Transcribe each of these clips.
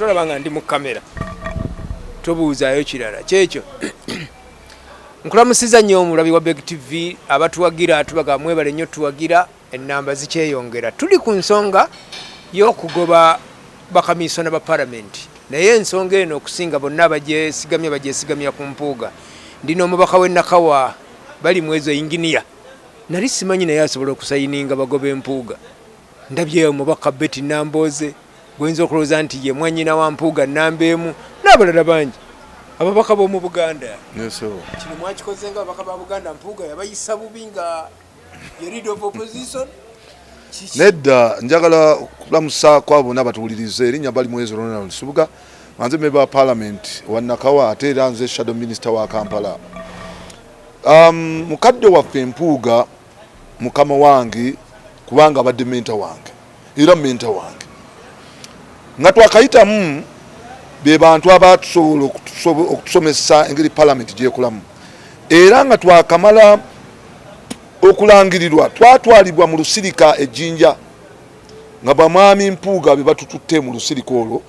tolabanga ndi mu kamera tobuuzaayo kirala kyekyo. Nkulamusiza nnyo omulabi wa Beg TV abatuwagira tubaga mwebale nnyo tuwagira ennamba zikyeyongera. Tuli ku nsonga y'okugoba bakamiisona ba palamenti naye ensonga eno okusinga bonna bagyesigamya ku mpuuga. Ndina omubaka w'e Nakawa bali mwezo inginiya nali simanyi naye asobola okusayininga bagoba empuuga. Ndabye omubaka Betty Namboze gwenza okulowooza nti ye mwanyina wa mpuuga nnamba emu n'abalala bangi ababaka b'omu Buganda. Kino mwakikoze nga ababaka ba Buganda mpuuga yabayisa bubi nga ye leader of opposition. Nedda njagala kulamusa kwabo n'abatuwuliriza erinnya bali mwezo Ronald Subuga manze member parliament wa Nakawa ate era nze shadow minister wa Kampala. Mukadde waffe empuuga mukama wange kubanga abadde menta wange era menta wange nga twakayitamu be bantu abatusobola okutusomesa engeri parliament gyekulamu era nga twakamala okulangirirwa twatwalibwa mu lusirika ejjinja nga bamwami mpuuga be batututte mu lusirika olwo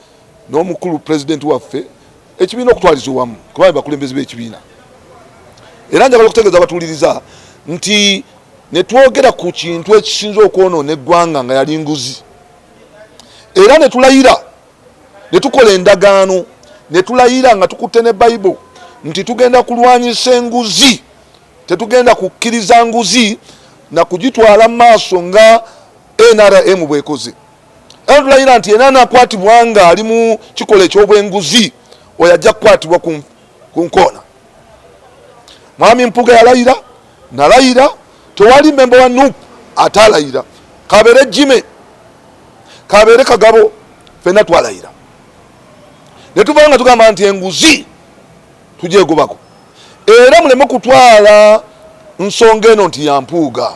n'omukulu president waffe ekibiina okutwaliza wamu kubanga bakulembeze b'ekibiina. Era njagala okutegeeza abatuwuliriza nti ne twogera ku kintu ekisinza okwonoona eggwanga nga yali nguzi era ne tulayira ne tukola endagaano ne tulayira nga tukutte ne Bayibuli nti tugenda kulwanyisa enguzi tetugenda kukkiriza nguzi na kugitwala mu maaso nga NRM bwekoze. Era tulayira nti yenna anakwatibwa nga ali mu kikola eky'obwenguzi oyo ajja kukwatibwa ku nkoona. Mwami Mpuuga yalayira nalayira tewali member wa NUP atalayira kabeere Jime kabeere Kagabo fenna twalayira ne tuvanga nga tugamba nti enguzi tugyegobako era muleme kutwala nsonga eno nti ya Mpuuga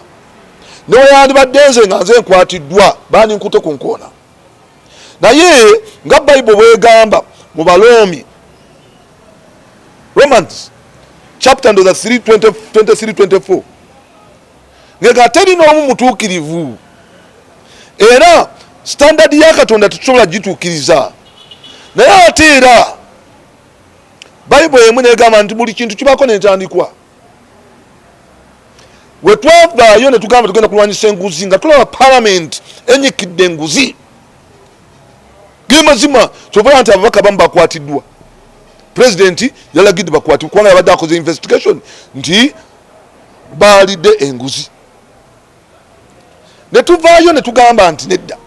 n'oyandibadde nze nga nze nkwatiddwa baani nkute ku nkoona naye nga Bayibuli bwegamba mu Baloomi Romans chapter 3:23-24 ngega teri n'omu mutuukirivu era standard ya Katonda tusobola gituukiriza naye ate era Bayibuli emu negamba nti buli kintu kibako n'entandikwa. We twavaayo ne tugamba tugenda kulwanyisa enguzi nga tulaba parliament enyikidde enguzi gemazima kyova nti ababaka bamu bakwatiddwa. President yalagidde bakwatibwe kubanga yabadde akoze investigation nti baalidde enguzi. Ne tuvaayo ne tugamba nti nedda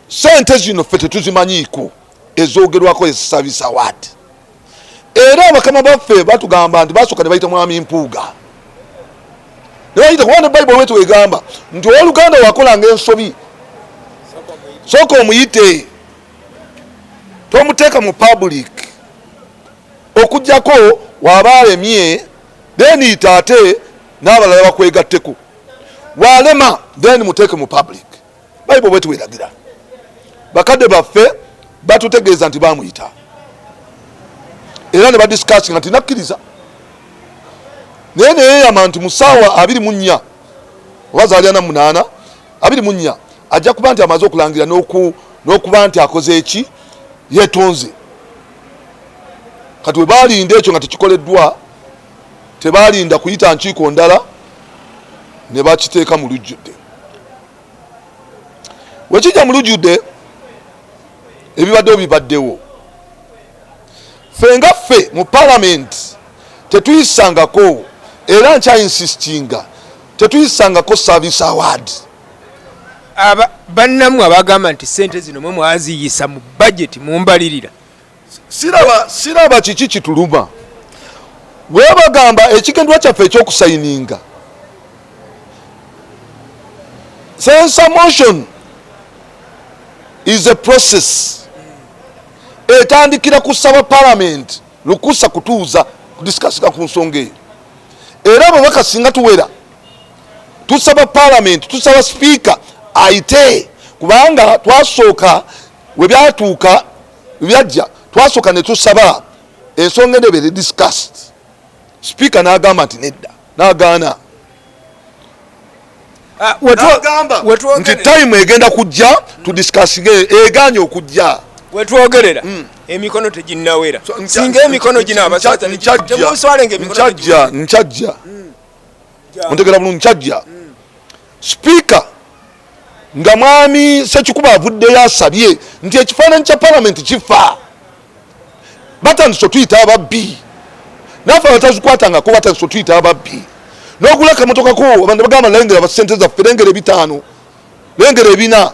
sente zino ffe tetuzimanyiiko ezoogerwako service award. Era abakama baffe batugamba nti basooka ne bayita mwami Mpuuga ne bayita kubanga Bayibuli wetu egamba nti owooluganda wakolanga ensobi sooka omuyite tomuteeka mu public okujjako waba alemye then yita ate n'abalala bakwegatteko walema then muteeke mu public. Bayibuli wetu weragira bakadde baffe batutegeeza nti bamuyita era ne badiscussing nti nakkiriza naye neyeyama nti mu ssaawa 24 oba zaali 48 24 ajja kuba nti amaze okulangira n'okuba nti akoze eki yetonze. Kati we baalinda ekyo nga tekikoleddwa tebaalinda kuyita nkiiko ndala ne bakiteeka mu lujjudde. Wekijja mu lujjudde ebibaddewo bibaddewo ffe nga ffe mu parliament tetuyisangako era nkyainsistinga tetuyisangako service award. Bannammwe abagamba nti sente zino mwe mwaziyisa mu budget mumbalirira siraba kiki kituluma bwe bagamba ekigendwa kyaffe ekyokusayininga censor motion is a process etandikira kusaba parliament lukusa kutuuza kudiskasika ku nsonga eyo era ababaka singa tuwera tusaba parliament tusaba speaker ayite kubanga twasooka we byatuuka byajja twasooka ne tusaba ensonga eno ebere discussed speaker n'agamba nti nedda n'agaana nti time egenda kujja tudiscussing eganye okujja wetwogerera emikono teginnawera singa emikono ginabasaza temuswalenga emikono nchajja ontegera bulungi nchajja speaker nga mwami Ssekikubo avuddeyo asabye nti ekifaananyi kya parliament kifa batandise tuyita ababbi naffe abatazikwatangako batandise tuyita ababbi n'ogula akamotoka ko abantu bagamba lengera basente zaffe lengera 5 lengera 4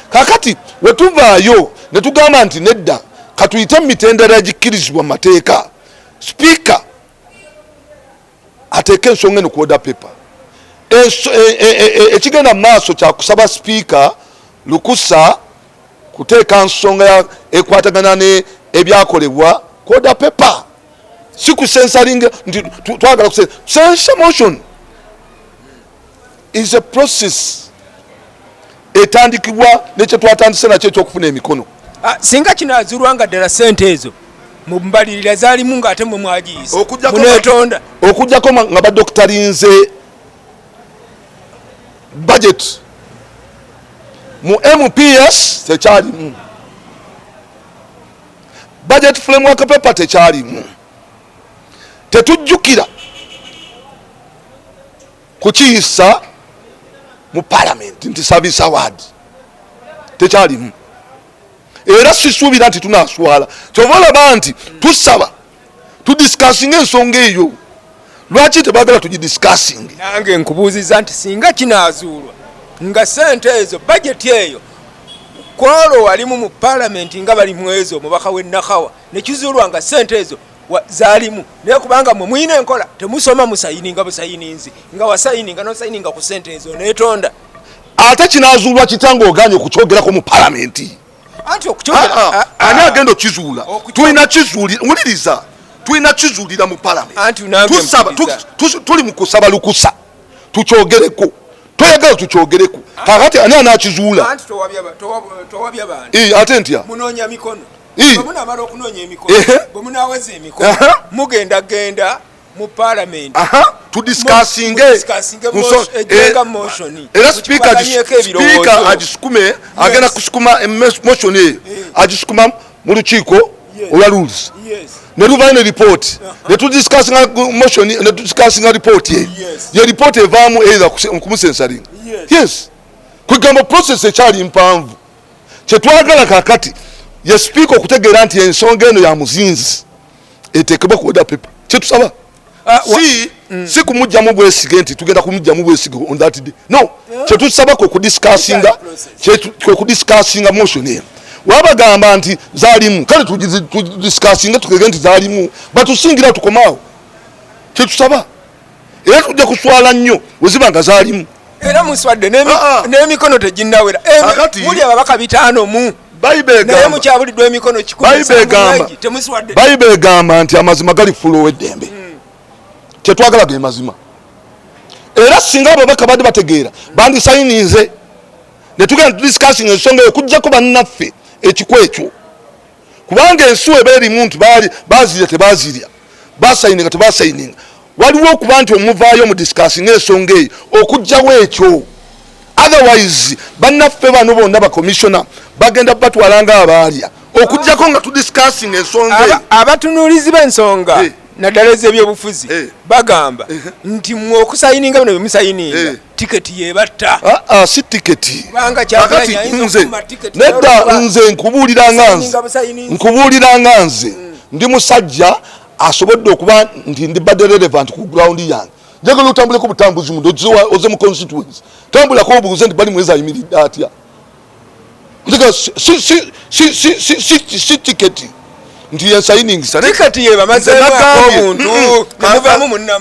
kakati wetuvaayo ne tugamba nti nedda katuyite mitendera egikkirizibwa mu mateeka speaker ateeke ensonga eno ku order paper ekigenda mu maaso kyakusaba speaker lukusa kuteeka nsonga ekwatagana ebyakolebwa ku order paper si kusensalinga nti twagala censure motion is a process etandikibwa nekye twatandise nakyo ekyokufuna emikono singa kinazulwa nga ddala sente ezo mu mbalirira zaalimu ng'ate mwe mwagiyisa muneetonda okugjako nga badokitalinze budget mu MPS tekyalimu budget framework paper tekyalimu tetujjukira kukiyisa mu parliament nti service award tekyalimu era sisuubira nti tunaswala kyova olaba nti tusaba tudiscussing ensonga eyo lwaki tebagala tugidiscussing nange nkubuuziza nti singa kinazuulwa nga sente ezo bajeti eyo kwolo walimu mu parliament nga bali mwezo omubaka w'ennakawa nekizuulwa nga sente ezo zaalimu naye kubanga mwe muyina enkola temusoma musayininga busayininzi nga wasayininga nosayininga ku sente ezo neetonda ate kinazuulwa kitanga oganye okukyogerako mu palamenti anti okukyogera ani agenda okizuula tulina kizuulira wuliriza tulina kizuulira mu palamenti tuli mu kusaba lukusa tukyogereko toyagala tukyogereko kakati ani anakizuula ate ntya munoonya mikono bwemunamala okunoonya emikono bwemunaweza emikono mugendagenda mu parliament tudiscussinge era speaker agisukume agenda kusukuma motion eyo agisukuma mu lukiiko olwa rules ne luvayo ne report ne tudiscussinga motion ne tudiscussinga report ye report evaamu either kumusensalinga yes kwegamba process ekyali mpanvu kyetwagala kakati ye speaker okutegeera nti ensonga eno ya muzinzi eteekebwa ku order paper kyetusaba si kumujjamu bwesige nti tugenda kumujjamu bwesige on that day no kyetusabako okudiscussinga motion eno wabagamba nti zaalimu kale tudiscussinga tukege nti zaalimu batusingira tukomaawo kyetusaba era tujja kuswala nnyo weziba nga zaalimu era muswadde n'emikono teginnawera muli ababaka 5 mu naye mukyabuliddwa emikono 10 temuswadde bayibuli egamba nti amazima gali fulo ow'eddembe kyetwagala ge mazima era singa ababaka badde bategeera bandisayininze ne tugenda tudiscussing ensonga eyo okuggyako bannaffe ekikwa ekyo kubanga ensi eba erimu nti bazirya tebazirya basayininga tebasayininga waliwo okuba nti omuvaayo mu discussing ensonga eyo okugjawo ekyo otherwise bannaffe bano bonna bakomishona bagenda batwalanga abaalya okuggyako nga tudiscussing ensonga eyo abatunuulizi b'ensonga naddala ez'ebyobufuzi bagamba nti mwe okusayininga bino byemusayininga tiketi yebatta si tiketi nedda nze nkubuuliranga nze ndi musajja asobodde okuba nti ndibadde relevant ku ground yange njagala otambuleko butambuzi mundo oze mu constituency tambulako obuuze nti bali mwezi ayimiridde atya si tiketi nti yensayiningisa tiketi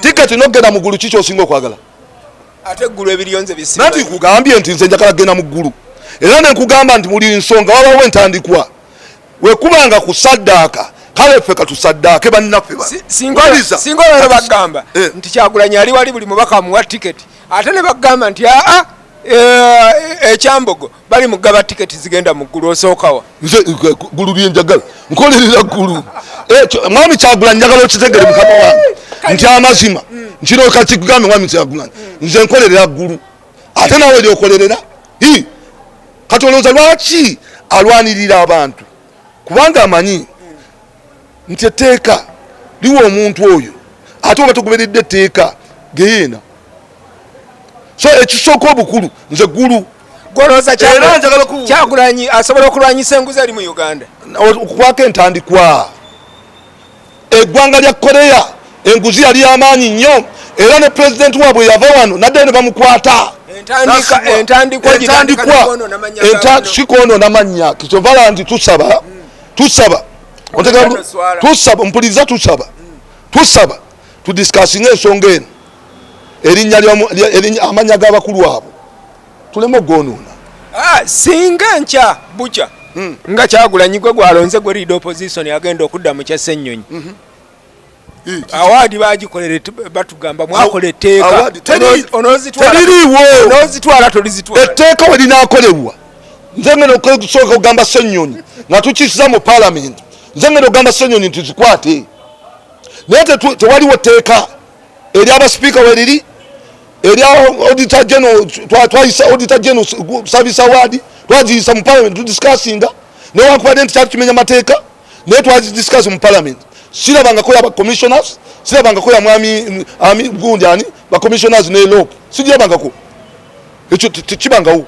tiketi nogenda mu ggulu kiki osinga okwagala ate eggulu ebirionze bisinga nati nkugambye nti nze njagala genda mu ggulu era nenkugamba nti muli nsonga wabawo entandikwa wekubanga ku saddaaka kale ffe katusaddaake bannaffe singa olwero bagamba nti Kyagulanyi ali wali buli mubaka amuwa tiketi ate ne bagamba nti ekyambogo bali mugaba tiketi zigenda mu ggulu osookawa nze ggulu lyenjagala nkolerera ggulu mwami Kyagulanyi njagala okitegere mukama wange nti amazima nkino kakikugambe mwami Kyagulanyi nze nkolerera ggulu ate nawe lyokolerera kati olowooza lwaki alwanirira abantu kubanga amanyi nti etteeka liwa omuntu oyo ate oba tugoberedde etteeka geyeena so ekisooka obukulu nze ggulu golooza Kyagulanyi asobola okulwanyisa enguzi eri mu Uganda okukwako entandikwa eggwanga lya Korea enguzi yali y'amaanyi nnyo era ne pulezidenti waabwe yava wano nadde ne bamukwata entandikwa sikwonoona mannya kikyova nti tusaba mpuliriza tusaba tudisikasinga ensonga eno erinnya amannya g'abakulu abo tuleme ogwonoona singa nkya bukya nga Kyagulanyi gwe gwalonze gwe lead opposition agenda okudda mu Kyasennyonyi awaadi bagikolere batugamba mwakola etteeka onozitwala tolizitwala etteeka we linaakolebwa nze ngenda okusooka okugamba Ssennyonyi nga tukisiza mu palamenti nze ngenda okugamba Ssennyonyi nti zikwate naye tewaliwo tteeka eri abasipiika weriri eri auditor general twayisa auditor general service award twagiyisa mu parliament tudiscussinga newankubadde nti kyali kimenya mateeka naye twagidiscuss mu parliament sirabangako yaba commissioners sirabangako ya mwami gundi ani ba commissioners ne lope sijabangako ekyo kibangawo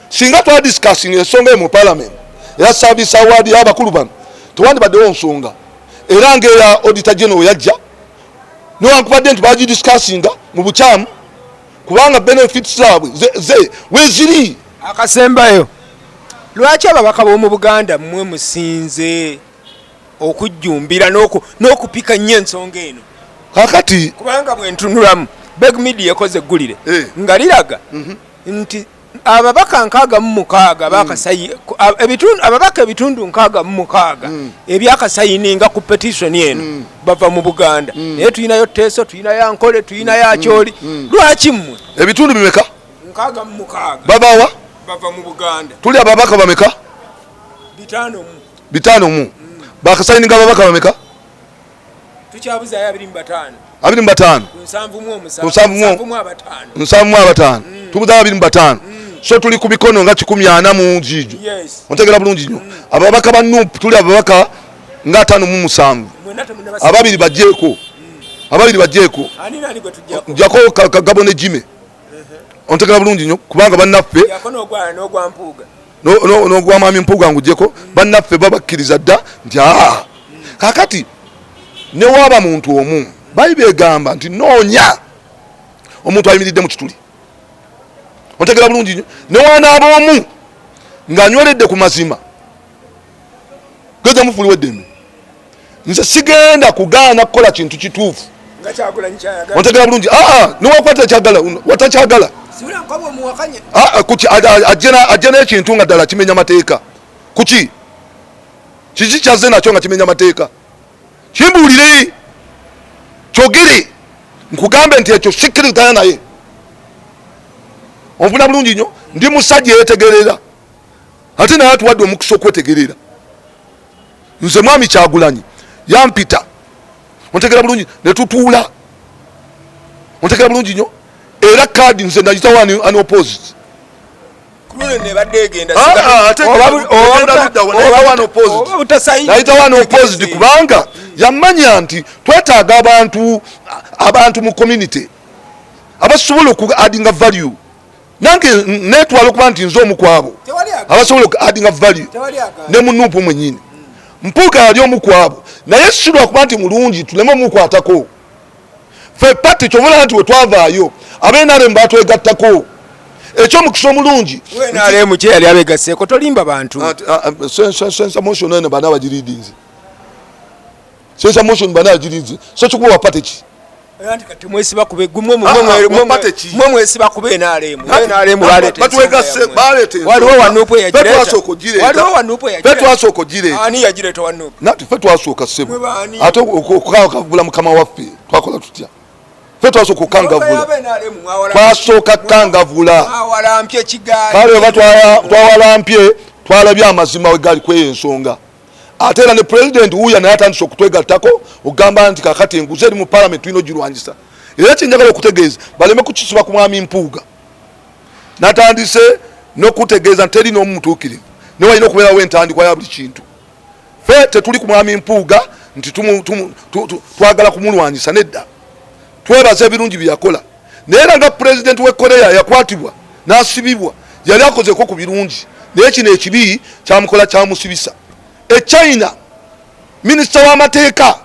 singa twadiscussing ensonga mu parliament ya service award y'abakulu bano tewandibaddewo nsonga era ng'eya auditor general yajja newankubadde nti bagidiscussinga mu bukyamu kubanga benefits zaabwe weziri akasembayo lwaki ababaka b'omu Buganda mmwe musinze okujjumbira n'okupika nnyo ensonga eno kakati kubanga bwentunulamu Beg Media ekoze eggulire nga liraga nti ababaka 66 bakasayi ababaka ebitundu 66 ebyakasayininga ku petition eno bava mu Buganda naye tuyinayo Teso tuyinayo Ankole tuyinayo Akyoli lwaki mmwe ebitundu bimeka 66 babawa bava mu Buganda tuli ababaka bameka 5 bakasayininga ababaka bameka tukyabuza ya 25 5 tubuza 25 so tuli ku mikono nga 140 mu njijo ontegera bulungi nnyo ababaka ba NUP tuli ababaka nga 5 ababiri bajeeko jako kagabone jime ontegera bulungi nnyo kubanga bannaffe n'ogwa mwami Mpuuga ngujeko bannaffe babakkiriza dda nti kakati ne waba muntu omu Bayibuli egamba nti noonya omuntu ayimiridde mu kituli ontegera bulungi nnyo ne wanaaba omu ng'anyweredde ku mazima geza mufuliwe eddembe nze sigenda kugaana kukola kintu kituufu ontegera bulungi newakwata kyagala watakyagala kuki ajja n'ekintu nga ddala kimenya mateeka kuki kiki kyazze nakyo nga kimenya mateeka kimbuulire kyogere nkugambe nti ekyo sikkiriziganya naye onfuna bulungi nnyo ndi musajja yetegerera ate naye atuwadde omukisa okwetegerera nze mwami Kyagulanyi yampita ontegera bulungi ne tutuula ontegera bulungi nnyo era kaadi nze nayitawo an opposite nayitawo an opposite kubanga yamanya nti twetaaga abantu mu community abasobola okuadinga value nange netwala okuba nti nze omukwabo abasobola okuadinga value ne mu NUP mwenyini Mpuuga yali omukwabo naye silwa kuba nti mulungi tuleme omukwatako fe pati kyobola nti wetwavaayo abenarem batwegattako ekyomukisa omulungi wenaremu kye yali abegaseeko tolimba bantu sensa motion ene bana bagiridinze sensa motion bana bagiridinze so kikuwa pati ki anti kati mwesiba kube gumwe mwesiba kube NRM balete balete waliwo wanupo ya fetwasoko gireta ani ya gireta wanupo nati fetwasoko sebo ate okukavula mukama waffe twakola tutya fetwasoko kangavula twasoka kangavula awalampye kigali kale twawalampye twalabye amazima wegali kweyo ensonga ate era ne president uya naye atandise okutwegattako ogamba nti kakati enguzi eri mu parliament tulina ogirwanyisa era kyenjagala okutegeeza baleme kukisiba ku mwami Mpuuga natandise n'okutegeeza nti teri n'omutuukirivu ne walina okubeerawo entandikwa ya buli kintu. Ffe tetuli ku mwami Mpuuga nti twagala kumulwanyisa, nedda. Twebaza ebirungi bye yakola. Naye era nga pulezidenti w'e Korea yakwatibwa n'asibibwa yali akozeko ku birungi, naye kino ekibi kyamukola kyamusibisa. E China minisita w'amateeka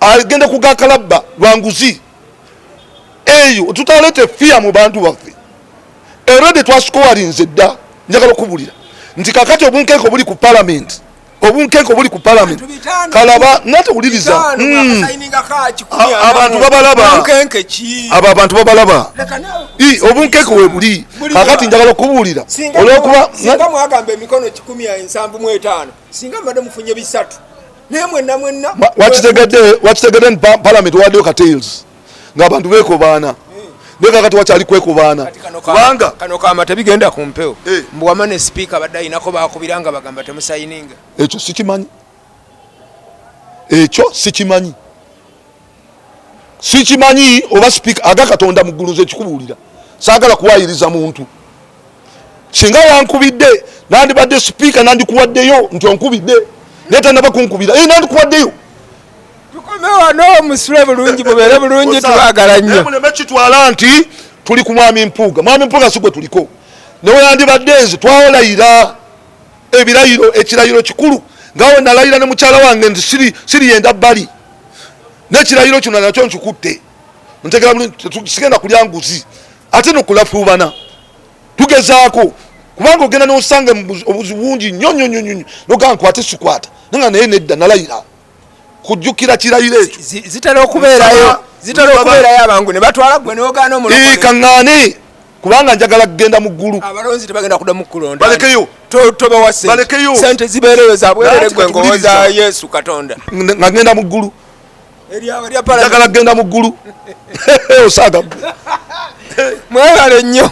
agenda kugakalabba lwanguzi eyo tutalete fiya mu bantu baffe. Erode twasikowalinze dda, njagala okubulira nti kakati obunkenke buli ku parliament, obunkenke buli ku parliament kalaba natawuliriza abantu babalaba, abo abantu babalaba obunkenke we buli kakati njagala okubulira olwokuba singa mwagamba emikono 175 singa mbadde mufunye bisatu naye mwenna wakitegedde parliament waddeyo katails ng'abantu beekobaana naye kakati wakyali kwekobaana kubanga kano kama tebigenda ku mpewo mbwama ne speaker badde ayinako bakubiranga bagamba temusayininga. Ekyo sikimanyi, ekyo sikimanyi oba speaker aga Katonda mu ggulu nze kikubuulira saagala kuwayiriza muntu. Singa wankubidde nandibadde speaker nandikuwaddeyo nti onkubidde naye tannaba kunkubira nandikuwaddeyo. Tukomewo musule bulungi mubeere bulungi tubagala nnyo. Muleme kitwala nti tuli ku mwami Mpuuga. Mwami Mpuuga si gwe tuliko. Newe yandibadde nze twawolayira ebirayiro, ekirayiro kikulu ngawe nalayira ne mukyala wange nti siri yenda bbali. N'ekirayiro kino nakyo nkikutte. Ntegera bulungi tusigenda kulya nguzi ate nokulafuubana. Tugezaako kubanga ogenda n'osanga obuzibu bungi nnyo n'ogamba nkwate sikwata nanga naye nedda nalayira. Kujjukira kirayiro ekyo zitera okubeerayo abangu ne batwala gwe n'ogaana omulokole kaŋŋaane kubanga njagala kugenda mu ggulu. Abalonzi tebagenda kudda mu kulonda, balekeyo tobawa sente zibeereyo za bwerere gwe ngowooza Yesu Katonda nga ngenda mu ggulu, njagala kugenda mu ggulu. Osaaga mwebale nnyo.